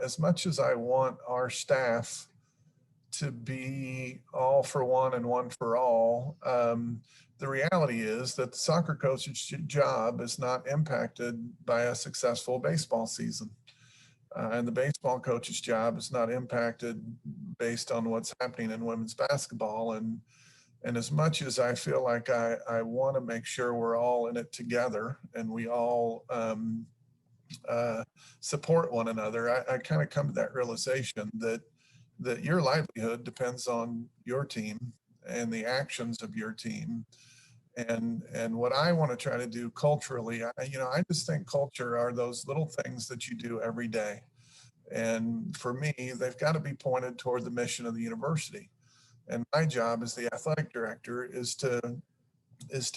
as much as I want our staff to be all for one and one for all, the reality is that the soccer coach's job is not impacted by a successful baseball season. And the baseball coach's job is not impacted based on what's happening in women's basketball. And as much as I feel like I want to make sure we're all in it together and we all support one another, I kind of come to that realization that your livelihood depends on your team and the actions of your team. And what I want to try to do culturally, I just think culture are those little things that you do every day. And for me, they've got to be pointed toward the mission of the university. And my job as the athletic director is to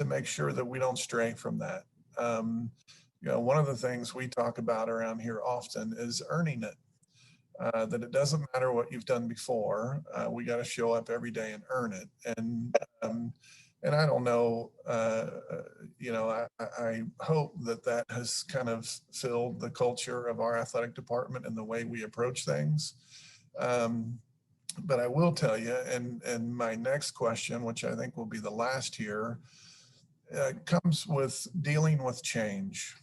make sure that we don't stray from that. One of the things we talk about around here often is earning it. That it doesn't matter what you've done before. We got to show up every day and earn it. And I don't know, I hope that has kind of filled the culture of our athletic department and the way we approach things. But I will tell you, and my next question, which I think will be the last here, comes with dealing with change.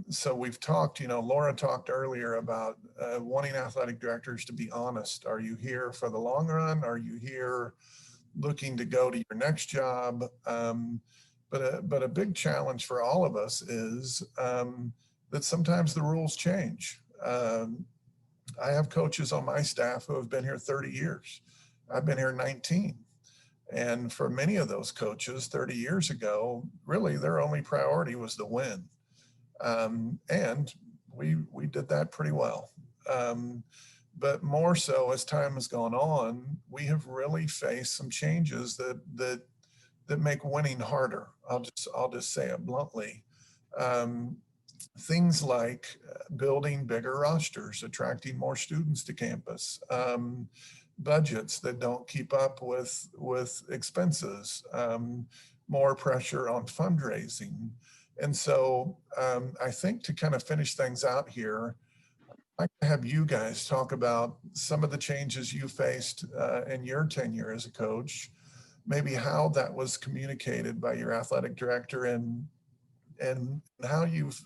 So we've talked, Laura talked earlier about wanting athletic directors to be honest. Are you here for the long run? Are you here looking to go to your next job? But a big challenge for all of us is that sometimes the rules change. I have coaches on my staff who have been here 30 years. I've been here 19. And for many of those coaches 30 years ago, really their only priority was to win. And we did that pretty well. But more so as time has gone on, we have really faced some changes that make winning harder. I'll just say it bluntly. Things like building bigger rosters, attracting more students to campus, budgets that don't keep up with expenses, more pressure on fundraising. And so I think to kind of finish things out here, I'd like to have you guys talk about some of the changes you faced in your tenure as a coach, maybe how that was communicated by your athletic director and how you've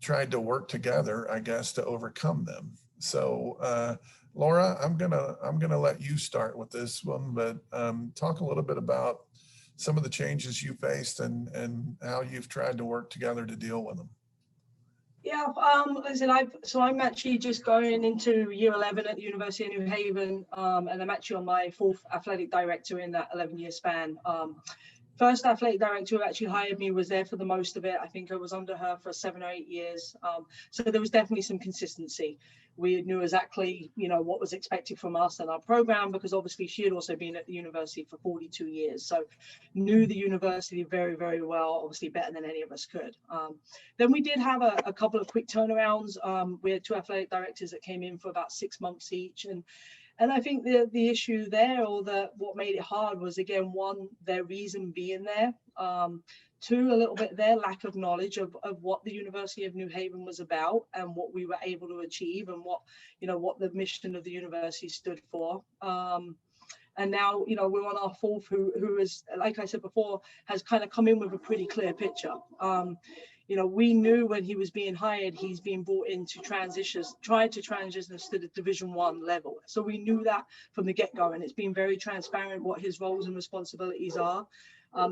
tried to work together, I guess, to overcome them. So Laura, I'm gonna let you start with this one, but talk a little bit about some of the changes you faced and how you've tried to work together to deal with them. Yeah, listen, I'm actually just going into year 11 at the University of New Haven, and I'm actually on my 4th athletic director in that 11-year span. First athletic director who actually hired me was there for the most of it. I think I was under her for 7 or 8 years. So there was definitely some consistency. We knew exactly, what was expected from us and our program, because obviously she had also been at the university for 42 years. So knew the university very, very well, obviously better than any of us could. Then we did have a couple of quick turnarounds. We had 2 athletic directors that came in for about 6 months each. And I think the issue there, or what made it hard, was, again, one, their reason being there. 2, a little bit their lack of knowledge of what the University of New Haven was about and what we were able to achieve and what the mission of the university stood for. And now, we're on our 4th, who is, like I said before, has kind of come in with a pretty clear picture. We knew when he was being hired, he's being brought in to try to transition us to the Division I level. So we knew that from the get-go, and it's been very transparent what his roles and responsibilities are.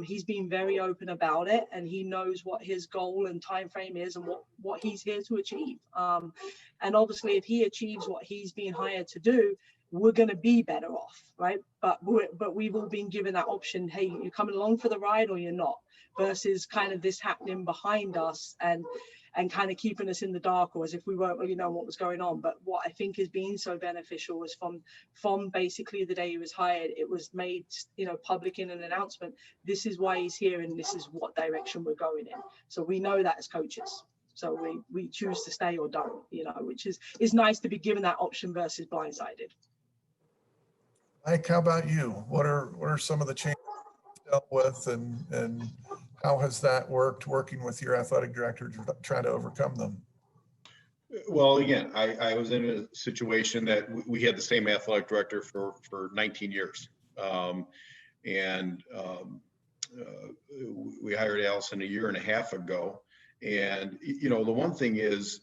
He's been very open about it, and he knows what his goal and time frame is and what he's here to achieve. And obviously, if he achieves what he's being hired to do, we're going to be better off, right? But we've all been given that option. Hey, you're coming along for the ride or you're not, versus kind of this happening behind us and kind of keeping us in the dark, or as if we weren't really knowing what was going on. But what I think has been so beneficial was from basically the day he was hired, it was made, public in an announcement. This is why he's here and this is what direction we're going in. So we know that as coaches. So we choose to stay or don't, which is nice to be given that option versus blindsided. Mike, how about you? What are some of the changes you dealt with, and how has that working with your athletic director to try to overcome them? Well, again, I was in a situation that we had the same athletic director for 19 years. We hired Allison a year and a half ago. And, the one thing is,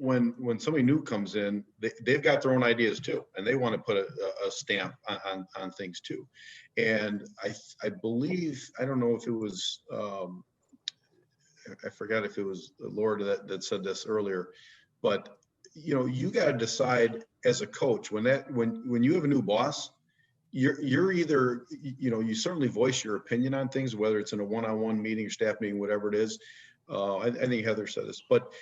when somebody new comes in, they've got their own ideas too, and they want to put a stamp on things too. And I believe, I don't know if it was, I forgot if it was Laura that said this earlier, but you got to decide as a coach when you have a new boss, you're either, you certainly voice your opinion on things, whether it's in a one-on-one meeting or staff meeting, whatever it is. I think Heather said this, but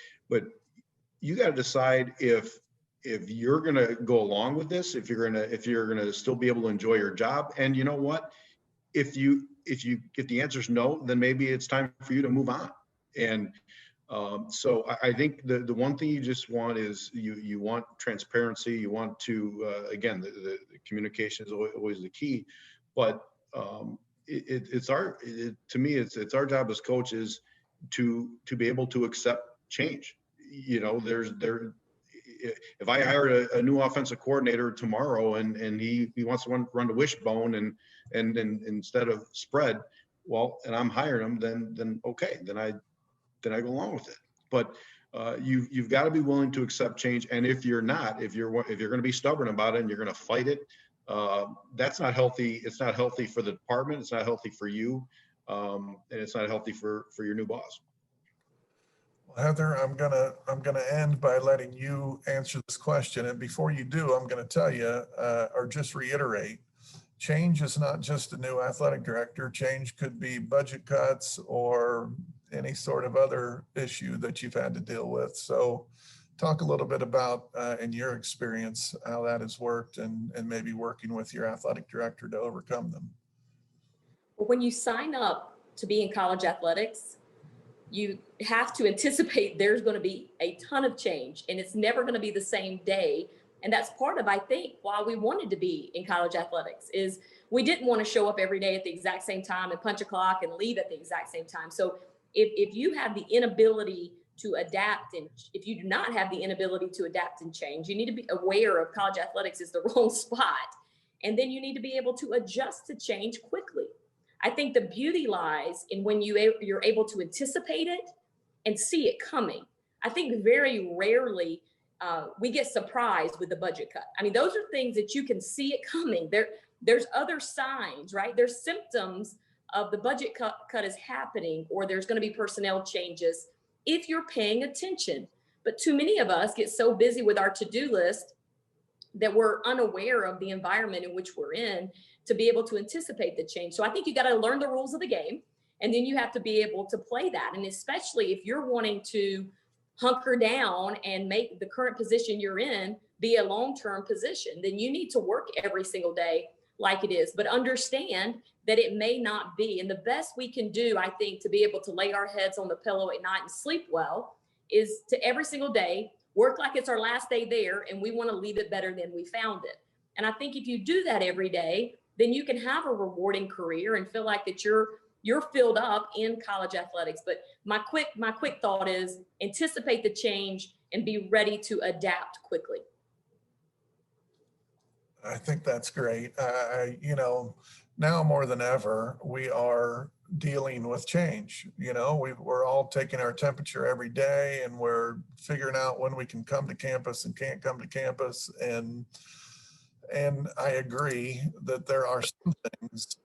you got to decide if you're going to go along with this, if you're going to still be able to enjoy your job. And you know what, if the answer is no, then maybe it's time for you to move on. And so I think the one thing you just want is you want transparency. You want to, again, the communication is always the key, but to me, it's our job as coaches to be able to accept change. If I hire a new offensive coordinator tomorrow and he wants to run the wishbone and instead of spread, well, and I'm hiring him, then okay, then I go along with it. But you've got to be willing to accept change. And if you're not, if you're going to be stubborn about it and you're going to fight it, that's not healthy. It's not healthy for the department. It's not healthy for you, and it's not healthy for your new boss. Well, Heather, I'm gonna end by letting you answer this question. And before you do, I'm going to tell you, or just reiterate, change is not just a new athletic director. Change could be budget cuts or any sort of other issue that you've had to deal with. So talk a little bit about, in your experience, how that has worked and maybe working with your athletic director to overcome them. Well, when you sign up to be in college athletics, you have to anticipate there's going to be a ton of change, and it's never going to be the same day. And that's part of, I think, why we wanted to be in college athletics, is we didn't want to show up every day at the exact same time and punch a clock and leave at the exact same time. So if you have the inability to adapt, and if you do not have the inability to adapt and change, you need to be aware of college athletics is the wrong spot. And then you need to be able to adjust to change quickly. I think the beauty lies in when you're able to anticipate it and see it coming. I think very rarely we get surprised with the budget cut. I mean, those are things that you can see it coming. There's other signs, right? There's symptoms of the budget cut is happening, or there's going to be personnel changes if you're paying attention. But too many of us get so busy with our to-do list that we're unaware of the environment in which we're in to be able to anticipate the change. So I think you got to learn the rules of the game, and then you have to be able to play that. And especially if you're wanting to hunker down and make the current position you're in be a long-term position, then you need to work every single day like it is, but understand that it may not be. And the best we can do, I think, to be able to lay our heads on the pillow at night and sleep well is to every single day work like it's our last day there, and we want to leave it better than we found it. And I think if you do that every day, then you can have a rewarding career and feel like that you're filled up in college athletics. But my quick thought is anticipate the change and be ready to adapt quickly. I think that's great. Now more than ever, we are dealing with change. We're all taking our temperature every day, and we're figuring out when we can come to campus and can't come to campus. And I agree that there are some things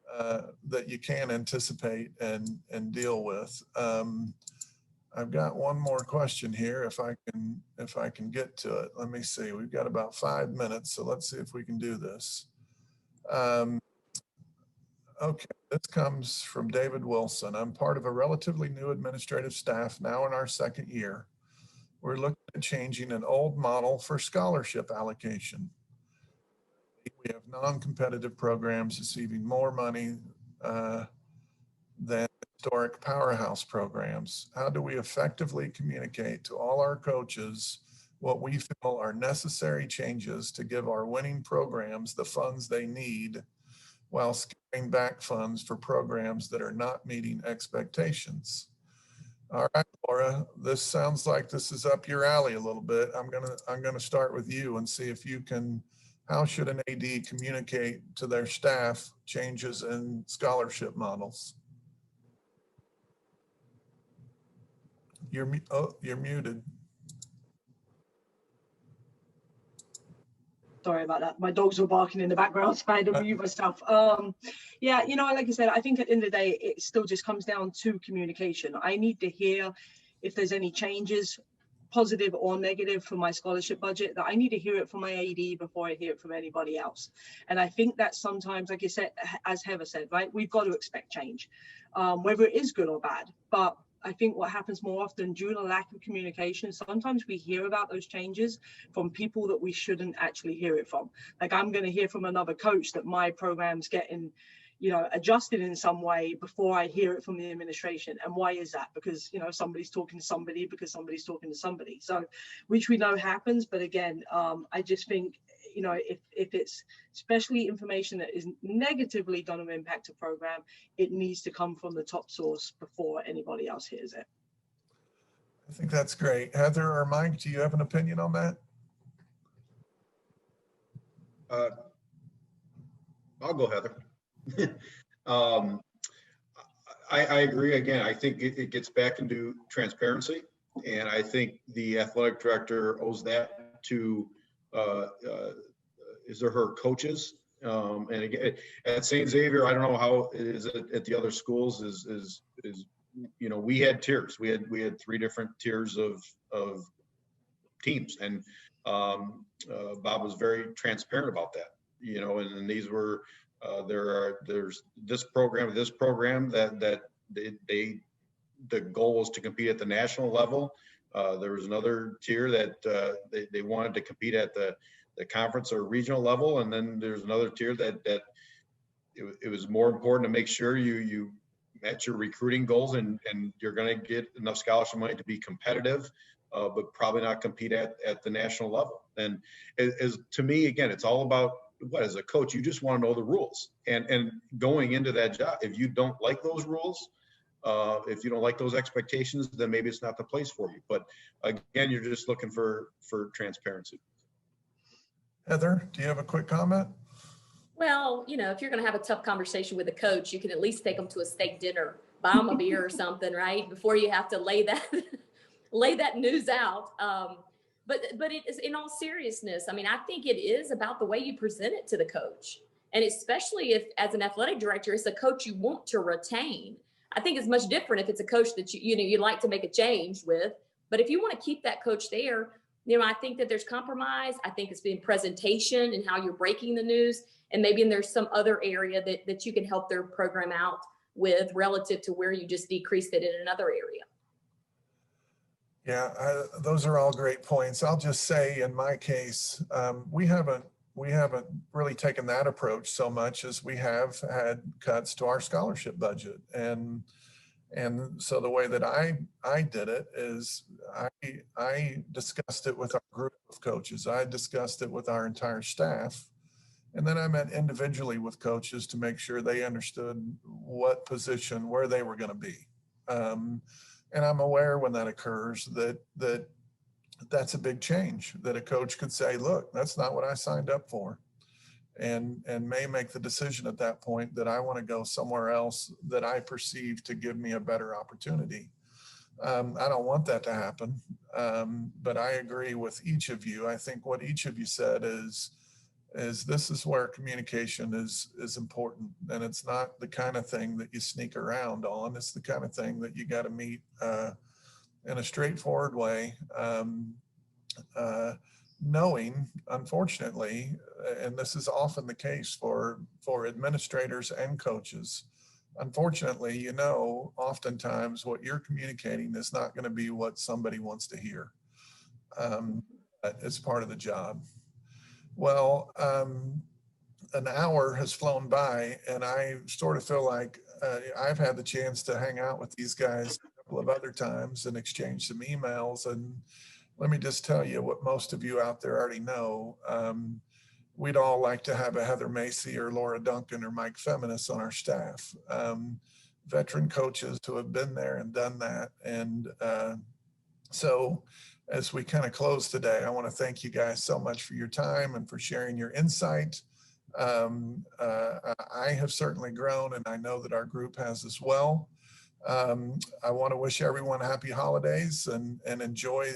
that you can anticipate and deal with. I've got one more question here, if I can get to it. Let me see. We've got about 5 minutes, so let's see if we can do this. Okay, this comes from David Wilson. I'm part of a relatively new administrative staff now in our second year. We're looking at changing an old model for scholarship allocation. We have non-competitive programs receiving more money than historic powerhouse programs. How do we effectively communicate to all our coaches what we feel are necessary changes to give our winning programs the funds they need, while scaling back funds for programs that are not meeting expectations? All right, Laura, this sounds like this is up your alley a little bit. I'm gonna start with you and see if you can. How should an AD communicate to their staff changes in scholarship models? You're muted. Sorry about that. My dogs were barking in the background, so I had to mute myself. Yeah, you know, like I said, I think at the end of the day, it still just comes down to communication. I need to hear if there's any changes, positive or negative, for my scholarship budget, that I need to hear it from my AD before I hear it from anybody else. And I think that sometimes, like you said, as Heather said, right, we've got to expect change, whether it is good or bad. But I think what happens more often due to lack of communication, sometimes we hear about those changes from people that we shouldn't actually hear it from. Like, I'm going to hear from another coach that my program's getting, you know, adjusted in some way before I hear it from the administration. And why is that? Because, you know, somebody's talking to somebody because somebody's talking to somebody. So, which we know happens. But again, I just think, you know, if it's especially information that is negatively going to impact a program, it needs to come from the top source before anybody else hears it. I think that's great. Heather or Mike, do you have an opinion on that? I'll go Heather. I agree. Again, I think it gets back into transparency, and I think the athletic director owes that to his or her coaches. And again, at St. Xavier, I don't know how it is at the other schools. Is you know, we had tiers. We had 3 different tiers of teams, and Bob was very transparent about that. You know, and these were. There's this program that the goal was to compete at the national level. There was another tier that they wanted to compete at the conference or regional level, and then there's another tier that it was more important to make sure you met your recruiting goals and you're going to get enough scholarship money to be competitive, but probably not compete at the national level. And as to me, again, it's all about what, as a coach, you just want to know the rules, and going into that job, if you don't like those rules, if you don't like those expectations, then maybe it's not the place for you. But again, you're just looking for transparency. Heather, do you have a quick comment? Well, you know, if you're going to have a tough conversation with a coach, you can at least take them to a steak dinner, buy them a beer or something, right? Before you have to lay that news out. But it is, in all seriousness, I mean, I think it is about the way you present it to the coach. And especially if, as an athletic director, it's a coach you want to retain. I think it's much different if it's a coach that you'd like to make a change with. But if you want to keep that coach there, you know, I think that there's compromise. I think it's been presentation and how you're breaking the news. And maybe there's some other area that you can help their program out with relative to where you just decreased it in another area. Yeah, those are all great points. I'll just say, in my case, we haven't really taken that approach so much as we have had cuts to our scholarship budget. And so the way that I did it is I discussed it with our group of coaches. I discussed it with our entire staff. And then I met individually with coaches to make sure they understood what position, where they were going to be. And I'm aware when that occurs that's a big change, that a coach could say, look, that's not what I signed up for. And may make the decision at that point that I want to go somewhere else that I perceive to give me a better opportunity. I don't want that to happen, but I agree with each of you. I think what each of you said is this is where communication is important, and it's not the kind of thing that you sneak around on. It's the kind of thing that you got to meet in a straightforward way, knowing, unfortunately, and this is often the case for administrators and coaches, unfortunately, you know, oftentimes what you're communicating is not going to be what somebody wants to hear. It's part of the job. Well, an hour has flown by, and I sort of feel like I've had the chance to hang out with these guys a couple of other times and exchange some emails. And let me just tell you what most of you out there already know. We'd all like to have a HEATHERMACY or Laura Duncan or Mike FEMINIS on our staff. Veteran coaches who have been there and done that. And so as we kind of close today, I want to thank you guys so much for your time and for sharing your insight. I have certainly grown, and I know that our group has as well. I want to wish everyone happy holidays and enjoy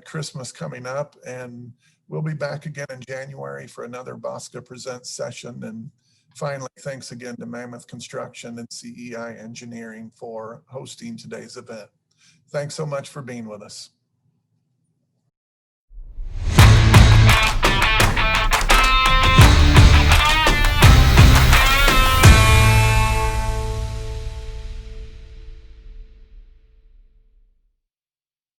Christmas coming up. And We'll be back again in January for another BOSCA Presents session. And finally, thanks again to Mammoth Construction and CEI Engineering for hosting today's event. Thanks so much for being with us.